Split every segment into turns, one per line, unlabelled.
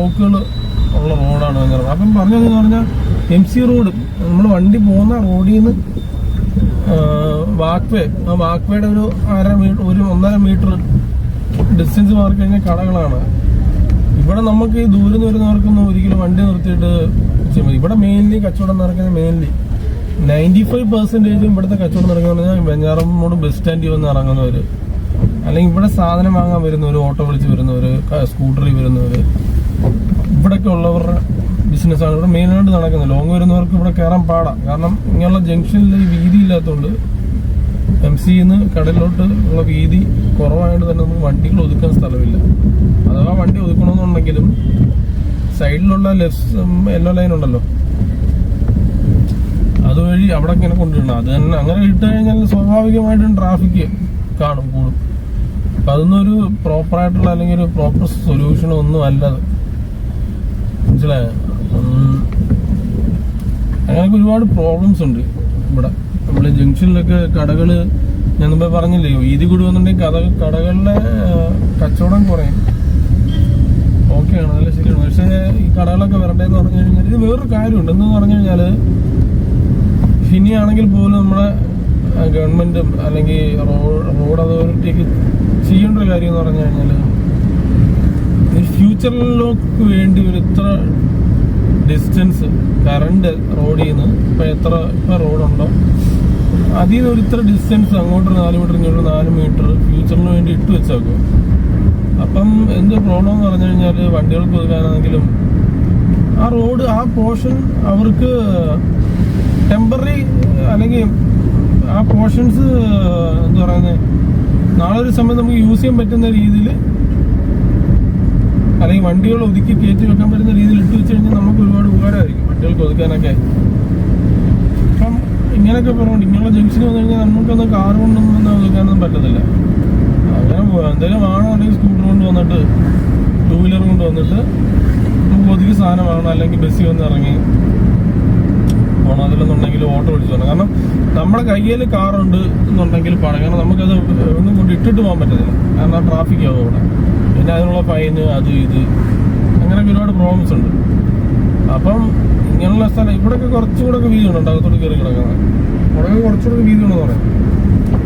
ബ്ലോക്കുകൾ ഉള്ള റോഡാണ് ഭയങ്കര. അപ്പം പറഞ്ഞതെന്ന് പറഞ്ഞാൽ MC റോഡ്, നമ്മൾ വണ്ടി പോകുന്ന റോഡിൽ നിന്ന് വാക്വേ, ആ വാക്വേയുടെ ഒരു 1.5 മീറ്റർ ഡിസ്റ്റൻസ് മാറി കഴിഞ്ഞാൽ കടകളാണ്. ഇവിടെ നമുക്ക് ഈ ദൂരം നിന്ന് വരുന്നവർക്കൊന്നും ഒരിക്കലും വണ്ടി നിർത്തിയിട്ട് ഇവിടെ മെയിൻലി കച്ചവടം നടക്കുന്നത് 95% ഇവിടുത്തെ കച്ചവടം നടക്കുന്നത് പറഞ്ഞാൽ വെഞ്ഞാറമ്മൂട് ബസ് സ്റ്റാൻഡിൽ വന്ന് ഇറങ്ങുന്നവര്, അല്ലെങ്കിൽ ഇവിടെ സാധനം വാങ്ങാൻ വരുന്നവര്, ഓട്ടോ വിളിച്ച് വരുന്നവര്, സ്കൂട്ടറിൽ വരുന്നവര്, ഇവിടെയൊക്കെ ഉള്ളവരുടെ ബിസിനസ്സാണ് ഇവിടെ മെയിനായിട്ട് നടക്കുന്നത്. ലോങ് വരുന്നവർക്ക് ഇവിടെ കയറാൻ പാടാം. കാരണം ഇങ്ങനെയുള്ള ജംഗ്ഷനിൽ ഈ വീതി ഇല്ലാത്തതുകൊണ്ട് MC-ന്ന് കടലിലോട്ട് ഉള്ള വീതി കുറവായതുകൊണ്ട് തന്നെ നമുക്ക് വണ്ടികൾ ഒതുക്കാൻ സ്ഥലമില്ല. അഥവാ വണ്ടി ഒതുക്കണമെന്നുണ്ടെങ്കിലും സൈഡിലുള്ള യെല്ലോ ലൈൻ ഉണ്ടല്ലോ, അതുവഴി അവിടെ ഇങ്ങനെ കൊണ്ടുവരണം. അത് തന്നെ അങ്ങനെ ഇട്ട് കഴിഞ്ഞാൽ സ്വാഭാവികമായിട്ടും ട്രാഫിക് കൂടും. അപ്പൊ അതൊന്നൊരു പ്രോപ്പറായിട്ടുള്ള അല്ലെങ്കിൽ ഒരു പ്രോപ്പർ സൊല്യൂഷൻ ഒന്നും അല്ലത്, മനസ്സിലായോ? അങ്ങനെയൊക്കെ ഒരുപാട് പ്രോബ്ലംസ് ഉണ്ട് ഇവിടെ. നമ്മള് ജംഗ്ഷനിലൊക്കെ കടകള് ഞാൻ മുമ്പേ പറഞ്ഞില്ലേ, വീതി കൂടി വന്നിട്ടുണ്ടെങ്കിൽ കടകളുടെ കച്ചവടം കുറയും. ഓക്കെയാണ്, നല്ല ശരിയാണ്. പക്ഷേ ഈ കടകളൊക്കെ വരണ്ടേന്ന് പറഞ്ഞു കഴിഞ്ഞാൽ ഇത് വേറൊരു കാര്യമുണ്ട്. എന്ന് പറഞ്ഞു കഴിഞ്ഞാല് ഇനിയാണെങ്കിൽ പോലും നമ്മുടെ ഗവൺമെന്റും അല്ലെങ്കിൽ റോഡ് അതോറിറ്റിക്ക് ചെയ്യേണ്ട ഒരു കാര്യം എന്ന് പറഞ്ഞു കഴിഞ്ഞാൽ ഫ്യൂച്ചറിലേക്ക് വേണ്ടി ഒരു ഇത്ര ഡിസ്റ്റൻസ് കറണ്ട് റോഡിൽ നിന്ന് ഇപ്പൊ റോഡുണ്ടോ അതിൽ നിന്ന് ഒരു ഇത്ര ഡിസ്റ്റൻസ് അങ്ങോട്ട് 4 മീറ്റർ ഇങ്ങോട്ട് 4 മീറ്റർ ഫ്യൂച്ചറിന് വേണ്ടി ഇട്ട് വെച്ചേക്കും. അപ്പം എന്ത് പ്രോബ്ലം എന്ന് പറഞ്ഞു കഴിഞ്ഞാൽ വണ്ടികൾക്ക് ഒതുക്കാനാണെങ്കിലും ആ റോഡ് ആ പോർഷൻ അവർക്ക് ടെമ്പററി അല്ലെങ്കിൽ ആ പോർഷൻസ് എന്താ പറയുന്നത് നാളെ ഒരു സമയത്ത് നമുക്ക് യൂസ് ചെയ്യാൻ പറ്റുന്ന രീതിയിൽ അല്ലെങ്കിൽ വണ്ടികൾ ഒതുക്കി കയറ്റി വെക്കാൻ പറ്റുന്ന രീതിയിൽ ഇട്ട് വെച്ച് കഴിഞ്ഞാൽ നമുക്ക് ഒരുപാട് ഉപകാരമായിരിക്കും വണ്ടികൾക്ക് ഒതുക്കാനൊക്കെ. അപ്പം ഇങ്ങനെയൊക്കെ പറഞ്ഞുകൊണ്ട് ഇങ്ങനെയുള്ള ജംഗ്ഷന് വന്നു കഴിഞ്ഞാൽ നമുക്കൊന്നും കാർ കൊണ്ടൊന്നും ഒതുക്കാനൊന്നും പറ്റത്തില്ല. അങ്ങനെ എന്തെങ്കിലും വാങ്ങണം അല്ലെങ്കിൽ സ്കൂട്ടർ കൊണ്ട് വന്നിട്ട് 2 വീലർ കൊണ്ട് വന്നിട്ട് നമുക്ക് ഒതുക്കി സാധനം വാങ്ങണം, അല്ലെങ്കിൽ ബസ്സിൽ വന്ന് ഇറങ്ങി പോകണം. അതിലെന്നുണ്ടെങ്കിൽ ഓട്ടോ വിളിച്ചു പോകണം. കാരണം നമ്മുടെ കയ്യിൽ കാറുണ്ട് എന്നുണ്ടെങ്കിൽ പാടാം. കാരണം നമുക്കത് ഒന്നും കൊണ്ട് ഇട്ടിട്ട് പോകാൻ പറ്റത്തില്ല. കാരണം ആ ട്രാഫിക് ആവും അവിടെ. പിന്നെ അതിനുള്ള ഫൈന് അത് ഇത് അങ്ങനെയൊക്കെ ഒരുപാട് പ്രോബ്ലംസ് ഉണ്ട്. അപ്പം ഇങ്ങനെയുള്ള സ്ഥലം ഇവിടെയൊക്കെ കുറച്ചുകൂടെ വീതി ഉണ്ട്, അകത്തോട്ട് കയറി കിടക്കുന്നത് അവിടെ കുറച്ചുകൂടെ വീതി ഉണ്ടെന്ന് പറയാം.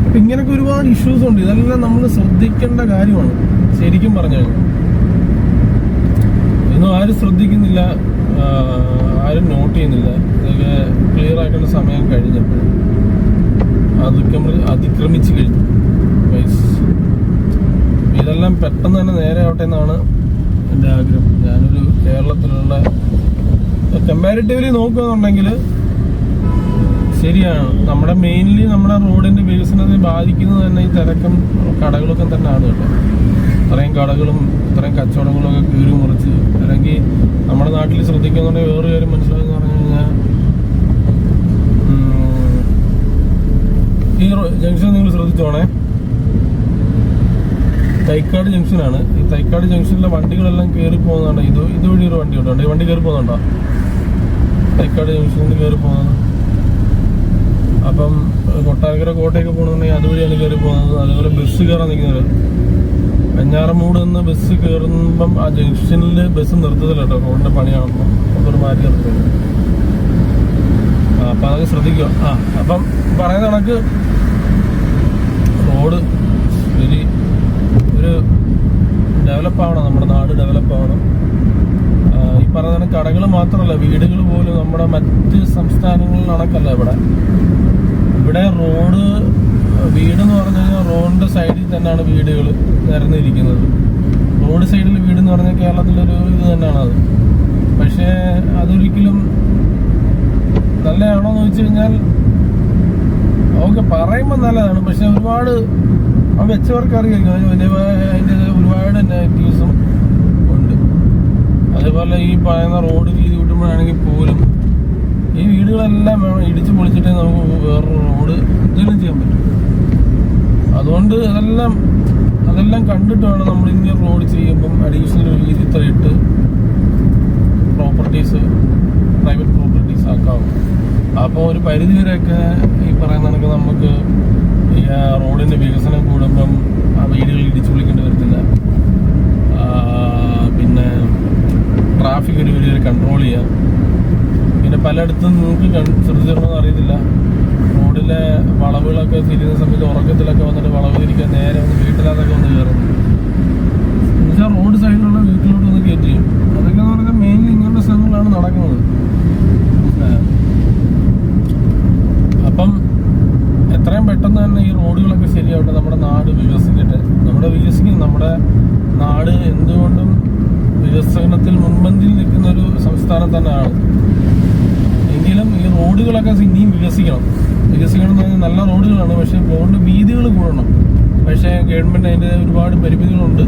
അപ്പം ഇങ്ങനെയൊക്കെ ഒരുപാട് ഇഷ്യൂസ് ഉണ്ട്. ഇതെല്ലാം നമ്മൾ ശ്രദ്ധിക്കേണ്ട കാര്യമാണ് ശരിക്കും പറഞ്ഞു കഴിഞ്ഞാൽ. ഇതൊന്നും ആരും ശ്രദ്ധിക്കുന്നില്ല, ആരും നോട്ട് ചെയ്യുന്നില്ല. ഇതൊക്കെ ക്ലിയർ ആക്കേണ്ട സമയം കഴിഞ്ഞപ്പോൾ അതിക്രമിച്ച് കഴിഞ്ഞു. ഇതെല്ലാം പെട്ടെന്ന് തന്നെ നേരെ ആവട്ടെ എന്നാണ് എൻ്റെ ആഗ്രഹം. ഞാനൊരു കേരളത്തിലുള്ള കമ്പാരിറ്റീവ്ലി നോക്കുകയാണെന്നുണ്ടെങ്കിൽ ശരിയാണ്, നമ്മുടെ മെയിൻലി നമ്മുടെ റോഡിന്റെ വികസനത്തെ ബാധിക്കുന്നത് തന്നെ ഈ തിരക്കും കടകളൊക്കെ തന്നെയാണ് കേട്ടോ. ഇത്രയും കടകളും ഇത്രയും കച്ചവടങ്ങളും ഒക്കെ കീറി മുറിച്ച്, അല്ലെങ്കിൽ നമ്മുടെ നാട്ടിൽ ശ്രദ്ധിക്കുന്നുണ്ടെങ്കിൽ വേറെ കാര്യം മനസ്സിലായെന്ന് പറഞ്ഞു കഴിഞ്ഞാൽ ഈ ജംഗ്ഷൻ നിങ്ങൾ ശ്രദ്ധിച്ചോണേ, തൈക്കാട് ജംഗ്ഷനാണ്. ഈ തൈക്കാട് ജംഗ്ഷനിലെ വണ്ടികളെല്ലാം കയറി പോകുന്നുണ്ട്. ഇതുവഴി ഒരു വണ്ടി ഉണ്ട്, ഈ വണ്ടി കയറി പോകുന്നുണ്ടോ? തൈക്കാട് ജംഗ്ഷനിൽ കയറി പോകുന്നത്. അപ്പം കൊട്ടാരക്കര കോട്ടയൊക്കെ പോകണമെന്നുണ്ടെങ്കിൽ അതുവഴിയാണ് കയറി പോകുന്നത്. അതുപോലെ ബസ് കയറാൻ നിൽക്കുന്നത് വെഞ്ഞാറമൂട് നിന്ന് ബസ് കയറുമ്പം ആ ജംഗ്ഷനിൽ ബസ് നിർത്തത്തില്ല കേട്ടോ, റോഡിന്റെ പണിയാകുമ്പോൾ അതൊരു മാറ്റി നിർത്തുന്നത്. അപ്പം അതൊക്കെ ശ്രദ്ധിക്കുക. അപ്പം പറയുന്ന കണക്ക് റോഡ് ഒരു ഡെവലപ്പാവണം, നമ്മുടെ നാട് ഡെവലപ്പാവണം. ഈ പറയുന്ന കടകൾ മാത്രമല്ല, വീടുകൾ പോലും നമ്മുടെ മറ്റ് സംസ്ഥാനങ്ങളിൽ നടക്കല്ല. ഇവിടെ വീടെന്ന് പറഞ്ഞു കഴിഞ്ഞാൽ റോഡിന്റെ സൈഡിൽ തന്നെയാണ് വീടുകൾ നിരന്നിരിക്കുന്നത്. റോഡ് സൈഡിൽ വീടെന്ന് പറഞ്ഞാൽ കേരളത്തിലൊരു ഇത് തന്നെയാണ് അത്. പക്ഷേ അതൊരിക്കലും നല്ലതാണോന്ന് ചോദിച്ചു കഴിഞ്ഞാൽ ഓക്കെ പറയുമ്പോൾ നല്ലതാണ്. പക്ഷെ ഒരുപാട് വെച്ചവർക്ക് അറിയാം അതിൻ്റെ ഒരുപാട് നെഗറ്റീവ്സും ഉണ്ട്. അതേപോലെ ഈ പറയുന്ന റോഡ് വീതി കൂട്ടുമ്പോഴാണെങ്കിൽ പോലും ഈ വീടുകളെല്ലാം ഇടിച്ചു പൊളിച്ചിട്ടേ നമുക്ക് വേറൊരു റോഡ് എന്തെങ്കിലും ചെയ്യാൻ പറ്റും. അതുകൊണ്ട് അതെല്ലാം കണ്ടിട്ട് വേണം നമ്മൾ ഇന്ത്യൻ റോഡ് ചെയ്യുമ്പം അഡീഷണൽ വീതി ഇത്രയിട്ട് പ്രൈവറ്റ് പ്രോപ്പർട്ടീസ് ആക്കാവും. അപ്പോൾ ഒരു പരിധി വരെയൊക്കെ ഈ പറയുന്ന കണക്ക് നമുക്ക് ഈ റോഡിന്റെ വികസനം കൂടുമ്പം ആ വീടുകൾ ഇടിച്ചു പൊളിക്കേണ്ടി വരത്തില്ല. പിന്നെ കൺട്രോൾ ചെയ്യാം. പിന്നെ പലയിടത്തും നിങ്ങൾക്ക് ശ്രദ്ധിച്ചിട്ടുണ്ടോന്ന് അറിയത്തില്ല, റോഡിലെ വളവുകളൊക്കെ തിരിയുന്ന സമയത്ത് ഉറക്കത്തിലൊക്കെ വന്നിട്ട് വളവ് തിരിക്കാൻ നേരെ വന്ന് വീട്ടിലതൊക്കെ വന്ന് കയറുന്നു. എന്നുവെച്ചാൽ റോഡ് സൈഡിലുള്ള വീട്ടിലോട്ട് വന്ന് കയറ്റി. അതൊക്കെ എന്ന് പറഞ്ഞാൽ മെയിൻലി ഇങ്ങനത്തെ സ്ഥലങ്ങളാണ് നടക്കുന്നത്. അപ്പം എത്രയും പെട്ടെന്ന് തന്നെ ഈ റോഡുകളൊക്കെ ശരിയാവട്ടെ, നമ്മുടെ നാട് വികസിക്കട്ടെ. നമ്മുടെ നാട് എന്തുകൊണ്ടും വികസനത്തിൽ മുൻപന്തിയിൽ നിൽക്കുന്ന ഒരു സംസ്ഥാനം തന്നെയാണ്. എങ്കിലും ഈ റോഡുകളൊക്കെ ഇനിയും വികസിക്കണം എന്ന് പറഞ്ഞാൽ നല്ല റോഡുകളാണ്, പക്ഷെ റോഡിന്റെ വീതികൾ കൂടണം. പക്ഷേ ഗവൺമെന്റ് അതിൻ്റെ ഒരുപാട് പരിമിതികളുണ്ട്.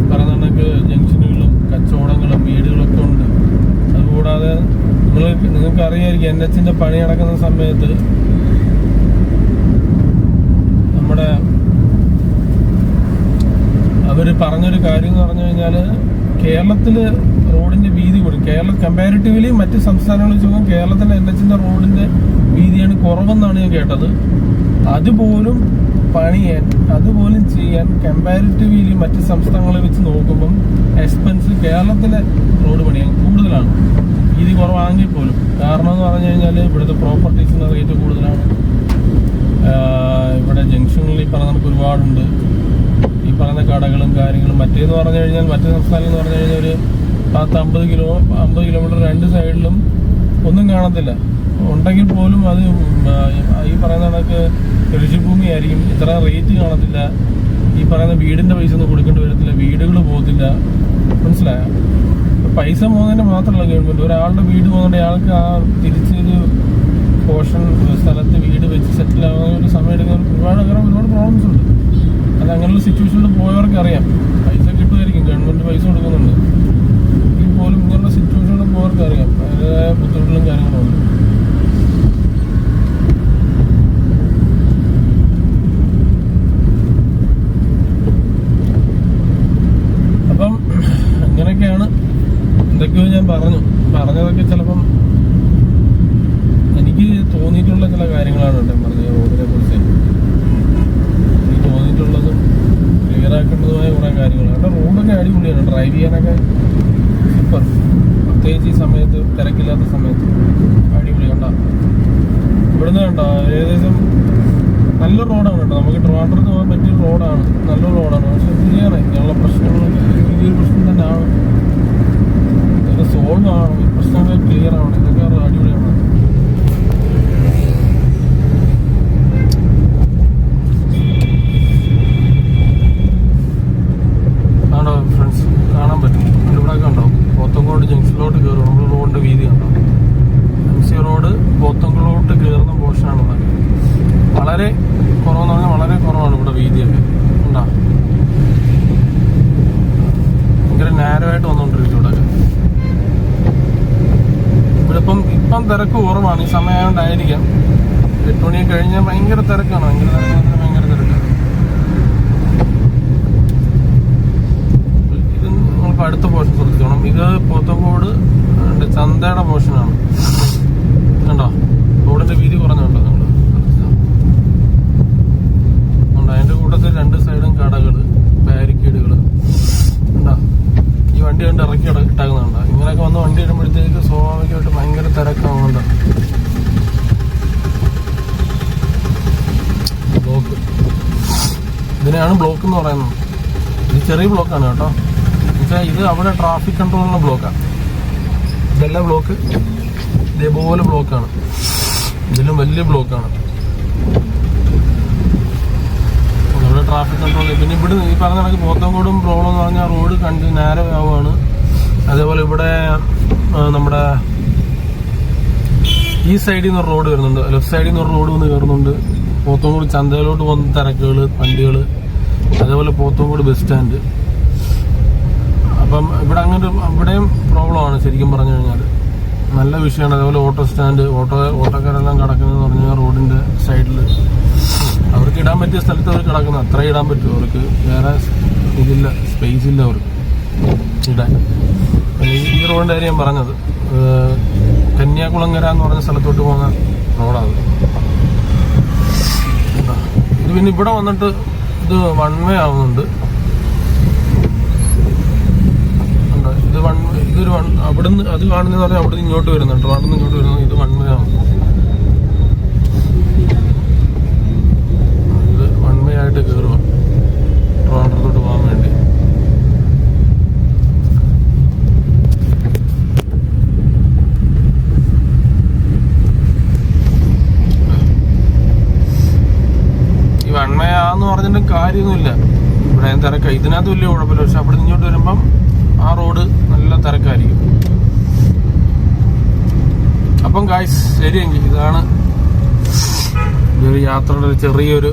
പറയുന്ന കണക്ക് ജംഗ്ഷനുകളും കച്ചവടങ്ങളും വീടുകളൊക്കെ ഉണ്ട്. അതുകൂടാതെ നിങ്ങൾക്ക് അറിയാമായിരിക്കും, NH പണി നടക്കുന്ന സമയത്ത് നമ്മുടെ അവർ പറഞ്ഞൊരു കാര്യം എന്ന് പറഞ്ഞു കഴിഞ്ഞാൽ, കേരളത്തില് റോഡിന്റെ വീതി കൂടും. കമ്പാരിറ്റീവ്ലി മറ്റ് സംസ്ഥാനങ്ങളിൽ വെച്ച് നോക്കുമ്പോൾ കേരളത്തിലെ NH റോഡിന്റെ വീതിയാണ് കുറവെന്നാണ് ഞാൻ കേട്ടത്. അതുപോലും ചെയ്യാൻ കമ്പാരിറ്റീവ്ലി മറ്റ് സംസ്ഥാനങ്ങളെ വെച്ച് നോക്കുമ്പം എക്സ്പെൻസ് കേരളത്തിലെ റോഡ് പണിയാൻ കൂടുതലാണ്, വീതി കുറവാണെങ്കിൽ പോലും. കാരണം എന്ന് പറഞ്ഞു കഴിഞ്ഞാൽ ഇവിടുത്തെ പ്രോപ്പർട്ടീസിന്റെ റേറ്റ് കൂടുതലാണ്. ഇവിടെ ജംഗ്ഷനുകളിൽ ഈ പറഞ്ഞ നമുക്ക് ഒരുപാടുണ്ട്, ഈ പറയുന്ന കടകളും കാര്യങ്ങളും. മറ്റേന്ന് പറഞ്ഞു കഴിഞ്ഞാൽ മറ്റു സംസ്ഥാനങ്ങൾ എന്ന് പറഞ്ഞു കഴിഞ്ഞാൽ ഒരു 50 കിലോമീറ്റർ രണ്ട് സൈഡിലും ഒന്നും കാണത്തില്ല. ഉണ്ടെങ്കിൽ പോലും അത് ഈ പറയുന്ന കണക്ക് കൃഷിഭൂമി ആയിരിക്കും. ഇത്ര റേറ്റ് കാണത്തില്ല. ഈ പറയുന്ന വീടിന്റെ പൈസ ഒന്നും കൊടുക്കേണ്ടി വരത്തില്ല, വീടുകൾ പോകത്തില്ല. മനസ്സിലായോ? പൈസ പോകുന്നതിന് മാത്രമല്ല ഗവൺമെന്റ്, ഒരാളുടെ വീട് പോകുന്നുണ്ട്, അയാൾക്ക് ആ തിരിച്ചൊരു പോർഷൻ സ്ഥലത്ത് വീട് വെച്ച് സെറ്റിൽ ആവാൻ ഒരു സമയം എടുക്കുന്ന ഒരുപാട് പ്രോബ്ലംസ് ഉണ്ട്. അത് അങ്ങനെയുള്ള സിറ്റുവേഷനിൽ പോയവർക്ക് അറിയാം. പൈസ കിട്ടുമായിരിക്കും, ഗവൺമെന്റ് പൈസ കൊടുക്കുന്നുണ്ട്, എങ്കിൽ പോലും ഇങ്ങനെയുള്ള സിറ്റുവേഷനിൽ പോയവർക്ക് അറിയാം അതിൻ്റെതായ ബുദ്ധിമുട്ടുകളും കാര്യങ്ങളും ഉണ്ട്. അപ്പം അങ്ങനെയൊക്കെയാണ്. എന്തൊക്കെയോ ഞാൻ പറഞ്ഞതൊക്കെ ചിലപ്പം എനിക്ക് തോന്നിയിട്ടുള്ള ചില കാര്യങ്ങളാണ് കേട്ടോ പറഞ്ഞത്. റോഡിനെ കുറിച്ച് എനിക്ക് തോന്നിയിട്ടുള്ളതും ക്ലിയർ ആക്കേണ്ടതുമായ കുറെ കാര്യങ്ങളാണ് കേട്ടോ. റോഡൊക്കെ അടിപൊളിയാണ്, ഡ്രൈവ് ചെയ്യാനൊക്കെ സൂപ്പർ. പ്രത്യേകിച്ച് ഈ സമയത്ത്, തിരക്കില്ലാത്ത സമയത്ത് അടിപൊളി. കണ്ടോ ഇവിടുന്ന് കണ്ടോ, ഏകദേശം നല്ല റോഡാണ് കേട്ടോ. നമുക്ക് ട്രിവാൻഡ്രത്ത് പോകാൻ പറ്റിയ റോഡാണ്, നല്ല റോഡാണ്. പക്ഷെ ശരിയാണ്, ഇങ്ങനെയുള്ള പ്രശ്നങ്ങളൊക്കെ വലിയൊരു പ്രശ്നം തന്നെയാണ്. ഇതൊക്കെ സോൾവ് ആവണം, ഈ പ്രശ്നങ്ങൾ ക്ലിയർ ആവണം. ഇതൊക്കെ അടിപൊളിയാണ്. ആണോ ഫ്രണ്ട്സ്, കാണാൻ പറ്റും. ഇവിടെ കണ്ടോ പോത്തങ്കോട് ജംഗ്ഷനിലോട്ട് കയറും. നമ്മൾ റോഡിന്റെ വീതി കണ്ടോ, MC റോഡ് പോത്തങ്കോട്ട് കയറുന്ന പോർഷനാണുള്ളത്. വളരെ കുറവെന്ന് പറഞ്ഞാൽ വളരെ കുറവാണ് ഇവിടെ വീതിയൊക്കെ. ഉണ്ടാ ഭയങ്കര നാരമായിട്ട് വന്നുകൊണ്ടിരിക്കും ഇവിടെ. ഇപ്പം തിരക്ക് കുറവാണ്, ഈ സമയമായോണ്ടായിരിക്കാം. 8 മണിയൊക്കെ കഴിഞ്ഞാൽ ഭയങ്കര തിരക്കാണ്. ഭയങ്കര തിരക്കാണ്. ഇത് നമുക്ക് അടുത്ത പോർഷൻ ശ്രദ്ധിച്ചോണം. ഇത് പോത്തങ്കോട് ചന്തയുടെ പോർഷനാണ്. കണ്ടോ റോഡിന്റെ വീതി കുറഞ്ഞുണ്ടോ നമ്മൾ. അതിന്റെ കൂട്ടത്തിൽ 2 സൈഡും കടകള്, ബാരിക്കേഡുകൾ. കണ്ടോ ഈ വണ്ടി കണ്ട് ഇറക്കി ഇട്ടാക്കുന്നുണ്ടോ. ഇങ്ങനെയൊക്കെ വന്ന് വണ്ടി ഇടുമ്പോഴത്തേക്ക് സ്വാഭാവികമായിട്ട് ഭയങ്കര തിരക്കാവുന്നുണ്ട്. ബ്ലോക്ക്, ഇതിനെയാണ് ബ്ലോക്ക് എന്ന് പറയുന്നത്. ഇത് ചെറിയ ബ്ലോക്കാണ് കേട്ടോ. എന്നുവെച്ചാൽ ഇത് അവിടെ ട്രാഫിക് കൺട്രോളിനുള്ള ബ്ലോക്കാണ്. ഇതെല്ലാം ബ്ലോക്ക് ഇതേപോലെ ബ്ലോക്കാണ്. ഇതിലും വലിയ ബ്ലോക്കാണ് ഇവിടെ ട്രാഫിക് കൺട്രോൾ. പിന്നെ ഇവിടെ ഈ പറഞ്ഞ കണക്ക് പോത്തങ്കോടും പ്രോബ്ലം എന്ന് പറഞ്ഞാൽ റോഡ് നേരെ ആവുകയാണ്. അതേപോലെ ഇവിടെ നമ്മുടെ ഈ സൈഡിൽ നിന്ന് റോഡ് വരുന്നുണ്ട്, ലെഫ്റ്റ് സൈഡിൽ നിന്ന് റോഡ് വന്ന് കയറുന്നുണ്ട്. പോത്തങ്കോട് ചന്തയിലോട്ട് വന്ന തിരക്കുകൾ, വണ്ടികൾ. അതേപോലെ പോത്തങ്കോട് ബസ് സ്റ്റാൻഡ്. അപ്പം ഇവിടെയും പ്രോബ്ലമാണ് ശരിക്കും പറഞ്ഞു കഴിഞ്ഞാൽ. നല്ല വിഷയമാണ്. അതേപോലെ ഓട്ടോ സ്റ്റാൻഡ്, ഓട്ടോക്കാരെല്ലാം കിടക്കുന്നതെന്ന് പറഞ്ഞാൽ റോഡിന്റെ സൈഡിൽ. അവർക്ക് ഇടാൻ പറ്റിയ സ്ഥലത്ത് അവർ കിടക്കുന്നത്, അത്ര ഇടാൻ പറ്റും. അവർക്ക് വേറെ ഇതില്ല, സ്പേസ് ഇല്ല അവർക്ക് ഇടാൻ. ഈ റോഡിന്റെ കാര്യം ഞാൻ പറഞ്ഞത്, കന്യാകുളങ്ങര എന്ന് പറഞ്ഞ സ്ഥലത്തോട്ട് പോകുന്ന റോഡാണ്. ഇത് പിന്നെ ഇവിടെ വന്നിട്ട് ഇത് 1 വേ ആവുന്നുണ്ട്. ഇതൊരു അവിടുന്ന് അത് കാണുന്നതെന്ന് പറഞ്ഞാൽ അവിടുന്ന് ഇങ്ങോട്ട് വരുന്നുണ്ട്, ട്രിവാൻഡ്രത്ത് ഇങ്ങോട്ട് വരുന്നത്. ഇത് വൺ വേ ആണ്. ഇത് വൺ വേ ആയിട്ട് കയറുക ട്രിവാൻഡ്രത്തോട്ട് പോകാൻ വേണ്ടി. ഈ വൺ വേ ആന്ന് പറഞ്ഞിട്ട് കാര്യമൊന്നുമില്ല, ഇവിടെ തിരക്കാണ്. ഇതിനകത്ത് വലിയ കുഴപ്പമില്ല, പക്ഷെ അവിടെ ഇങ്ങോട്ട് വരുമ്പം ആ റോഡ് നല്ല തിരക്കായിരിക്കും. അപ്പം ഗായ്സ് ശരിയെങ്കിൽ ഇതാണ് ഒരു യാത്രയുടെ ചെറിയൊരു